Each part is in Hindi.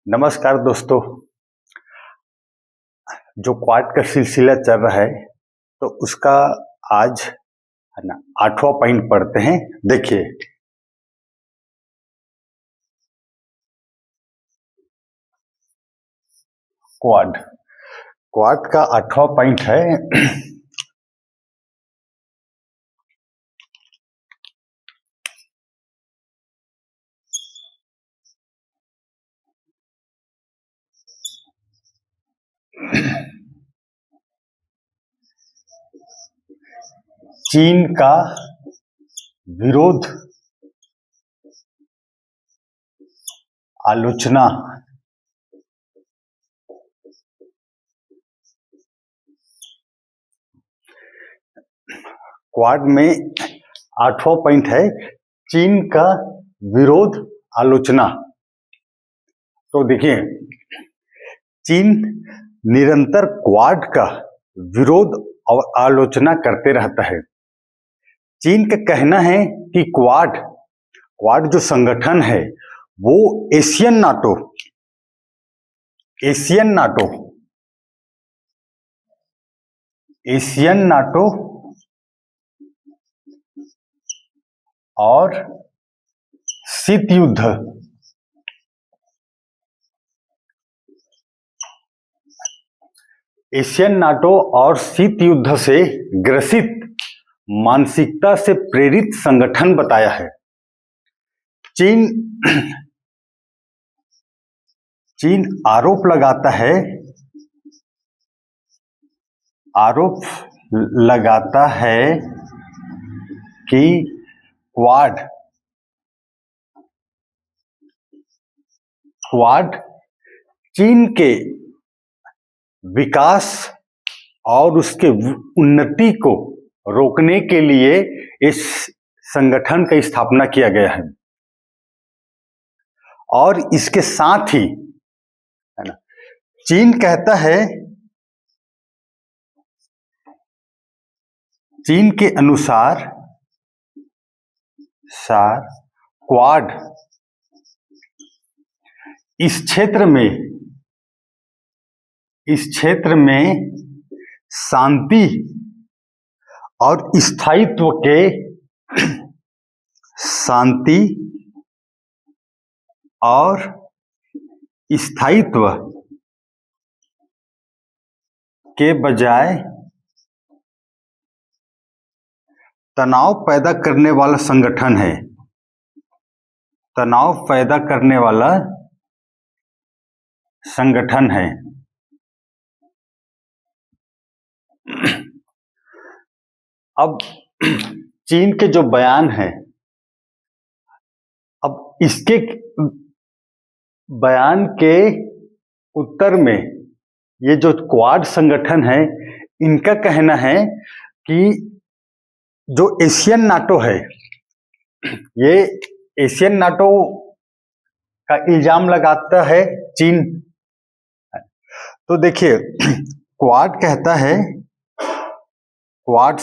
नमस्कार दोस्तों। जो क्वाड का सिलसिला चल रहा है तो उसका आज है ना 8वां पॉइंट पढ़ते हैं। देखिए, क्वाड का 8वां पॉइंट है चीन का विरोध, आलोचना। क्वाड में 8वां पॉइंट है चीन का विरोध, आलोचना। तो देखिए, चीन निरंतर क्वाड का विरोध और आलोचना करते रहता है। चीन का कहना है कि क्वाड जो संगठन है वो एशियन नाटो और शीत युद्ध से ग्रसित मानसिकता से प्रेरित संगठन बताया है। चीन आरोप लगाता है कि क्वाड चीन के विकास और उसके उन्नति को रोकने के लिए इस संगठन की स्थापना किया गया है। और इसके साथ ही है ना, चीन कहता है, चीन के अनुसार क्वाड इस क्षेत्र में शांति और स्थायित्व के बजाय तनाव पैदा करने वाला संगठन है। अब चीन के जो बयान है, अब इसके बयान के उत्तर में ये जो क्वाड संगठन है, इनका कहना है कि जो एशियन नाटो है, ये एशियन नाटो का इल्जाम लगाता है चीन। तो देखिए, क्वाड कहता है, क्वाड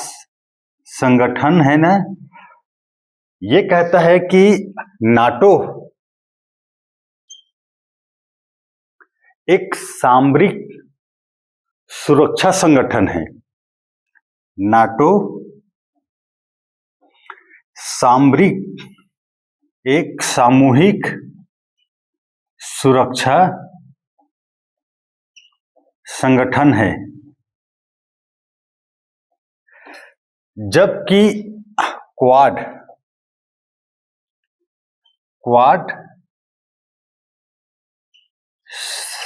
संगठन है ना, ये कहता है कि नाटो एक सामरिक सुरक्षा संगठन है। नाटो एक सामूहिक सुरक्षा संगठन है, जबकि क्वाड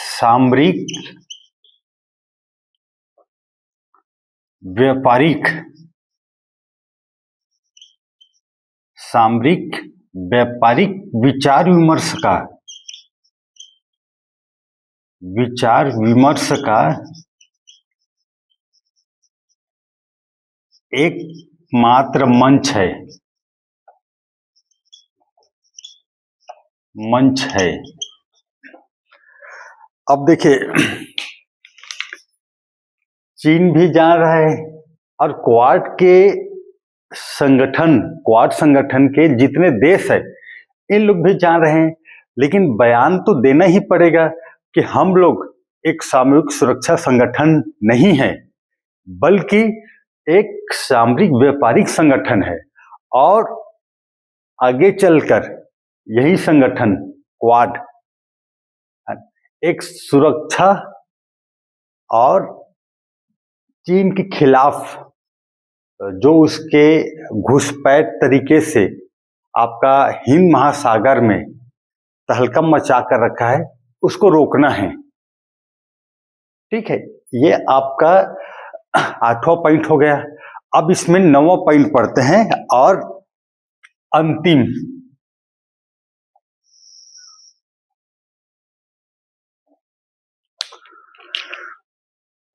सामरिक व्यापारिक विचार विमर्श का एकमात्र मंच है। अब देखिए, चीन भी जान रहा है और क्वाड संगठन के जितने देश है, इन लोग भी जान रहे हैं, लेकिन बयान तो देना ही पड़ेगा कि हम लोग एक सामूहिक सुरक्षा संगठन नहीं है, बल्कि एक सामरिक व्यापारिक संगठन है। और आगे चलकर यही संगठन क्वाड एक सुरक्षा और चीन के खिलाफ जो उसके घुसपैठ तरीके से आपका हिंद महासागर में तहलका मचा कर रखा है, उसको रोकना है। ठीक है, ये आपका 8वां पॉइंट हो गया। अब इसमें 9वां पॉइंट पढ़ते हैं और अंतिम।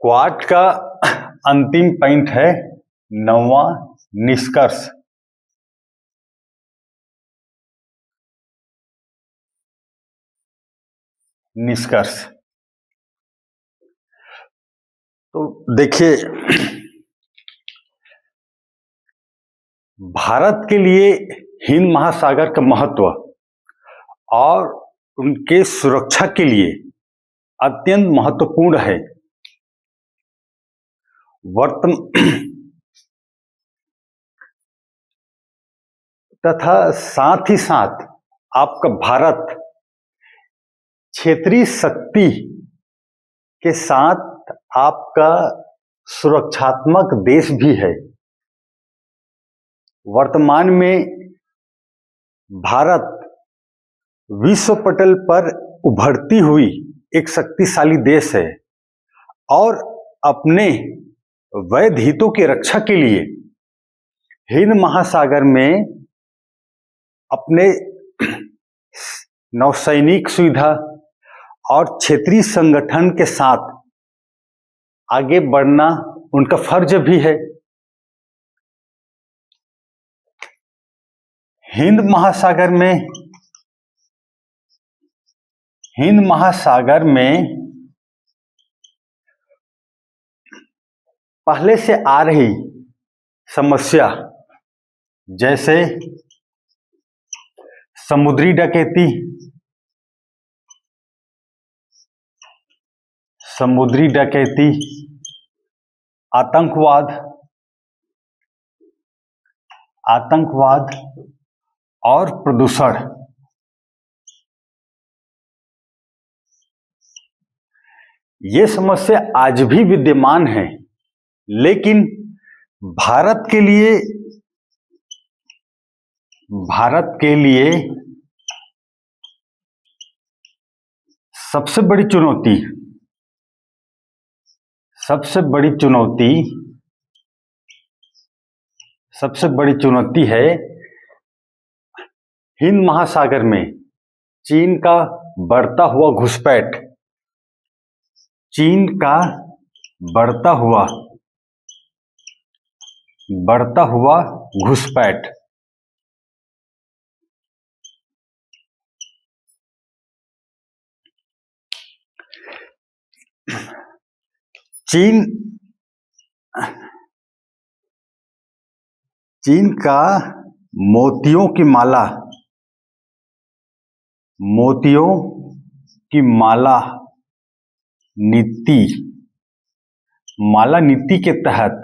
क्वाड का अंतिम पॉइंट है 9वां निष्कर्ष। तो देखिए, भारत के लिए हिंद महासागर का महत्व और उनके सुरक्षा के लिए अत्यंत महत्वपूर्ण है। तथा साथ ही साथ आपका भारत क्षेत्रीय शक्ति के साथ आपका सुरक्षात्मक देश भी है। वर्तमान में भारत विश्व पटल पर उभरती हुई एक शक्तिशाली देश है और अपने वैध हितों की रक्षा के लिए हिंद महासागर में अपने नौसैनिक सुविधा और क्षेत्रीय संगठन के साथ आगे बढ़ना उनका फर्ज भी है। हिंद महासागर में पहले से आ रही समस्या, जैसे समुद्री डकैती, आतंकवाद और प्रदूषण, ये समस्या आज भी विद्यमान है। लेकिन भारत के लिए सबसे बड़ी चुनौती है हिंद महासागर में चीन का बढ़ता हुआ घुसपैठ। चीन का मोतियों की माला नीति के तहत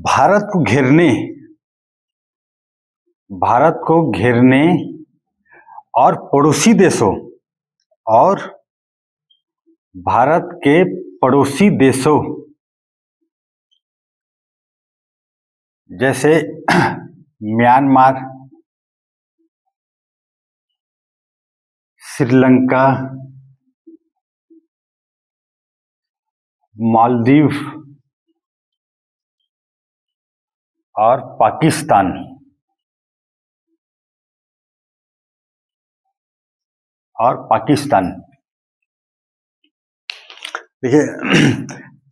भारत को घेरने और भारत के पड़ोसी देशों जैसे म्यांमार, श्रीलंका, मालदीव और पाकिस्तान देखिए,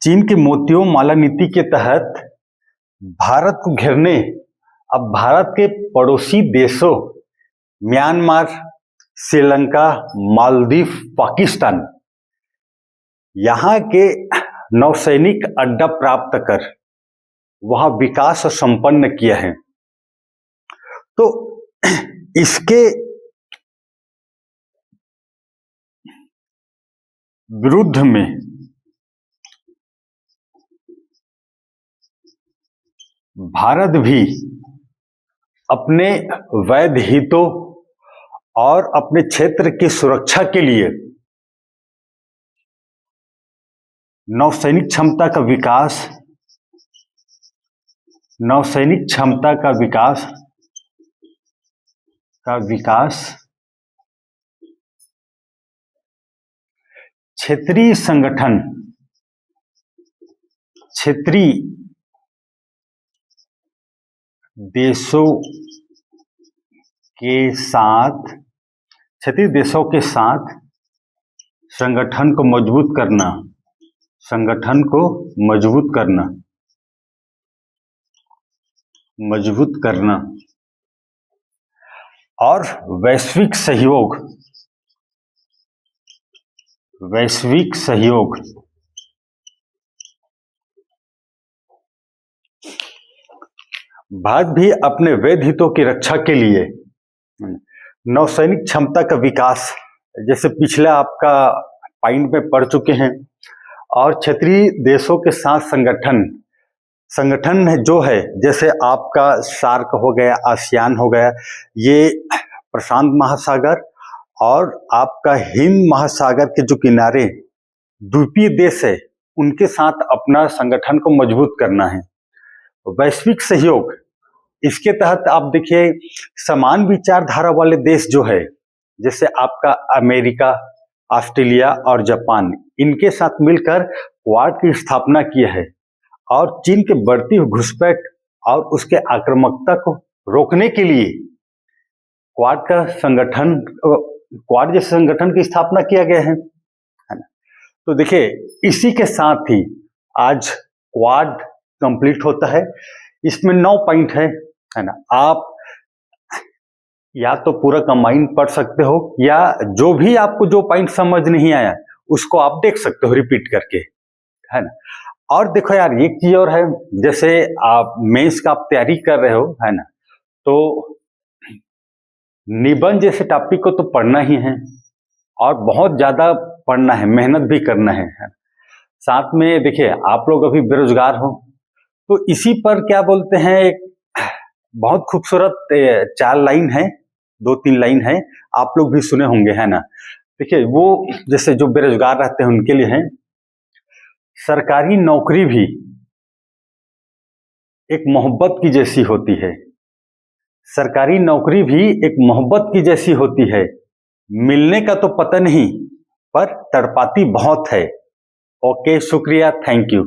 चीन के मोतियों माला नीति के तहत भारत को घेरने अब भारत के पड़ोसी देशों म्यांमार, श्रीलंका, मालदीव, पाकिस्तान यहाँ के नौसैनिक अड्डा प्राप्त कर वहां विकास संपन्न किया है। तो इसके विरुद्ध में भारत भी अपने वैध हितों और अपने क्षेत्र की सुरक्षा के लिए नौसैनिक क्षमता का विकास, नौसैनिक क्षमता का विकास क्षेत्रीय संगठन, क्षेत्रीय देशों के साथ, क्षेत्रीय देशों के साथ संगठन को मजबूत करना, संगठन को मजबूत करना और वैश्विक सहयोग भारत भी अपने वैध हितों की रक्षा के लिए नौसैनिक क्षमता का विकास, जैसे पिछला आपका पॉइंट में पढ़ चुके हैं, और क्षेत्रीय देशों के साथ संगठन जो है, जैसे आपका सार्क हो गया, आसियान हो गया, ये प्रशांत महासागर और आपका हिंद महासागर के जो किनारे द्वीपीय देश है, उनके साथ अपना संगठन को मजबूत करना है। वैश्विक सहयोग, इसके तहत आप देखिए समान विचारधारा वाले देश जो है, जैसे आपका अमेरिका, ऑस्ट्रेलिया और जापान, इनके साथ मिलकर क्वाड की स्थापना की है और चीन के बढ़ती हुई घुसपैठ और उसके आक्रामकता को रोकने के लिए क्वाड जैसे संगठन की स्थापना किया गया है ना। तो देखिए इसी के साथ ही आज क्वाड कंप्लीट होता है। इसमें 9 पॉइंट है ना। आप या तो पूरा कंबाइन पढ़ सकते हो, या जो भी आपको जो पॉइंट समझ नहीं आया उसको आप देख सकते हो रिपीट करके, है ना। और देखो यार, एक चीज और है, जैसे आप मेंस का आप तैयारी कर रहे हो, है ना, तो निबंध जैसे टॉपिक को तो पढ़ना ही है और बहुत ज्यादा पढ़ना है, मेहनत भी करना है। साथ में देखिए आप लोग अभी बेरोजगार हो, तो इसी पर क्या बोलते हैं, एक बहुत खूबसूरत 4 लाइन है, 2-3 लाइन है, आप लोग भी सुने होंगे, है ना। देखिए वो जैसे जो बेरोजगार रहते हैं उनके लिए है, सरकारी नौकरी भी एक मोहब्बत की जैसी होती है, सरकारी नौकरी भी एक मोहब्बत की जैसी होती है, मिलने का तो पता नहीं पर तड़पाती बहुत है। ओके, शुक्रिया, थैंक यू।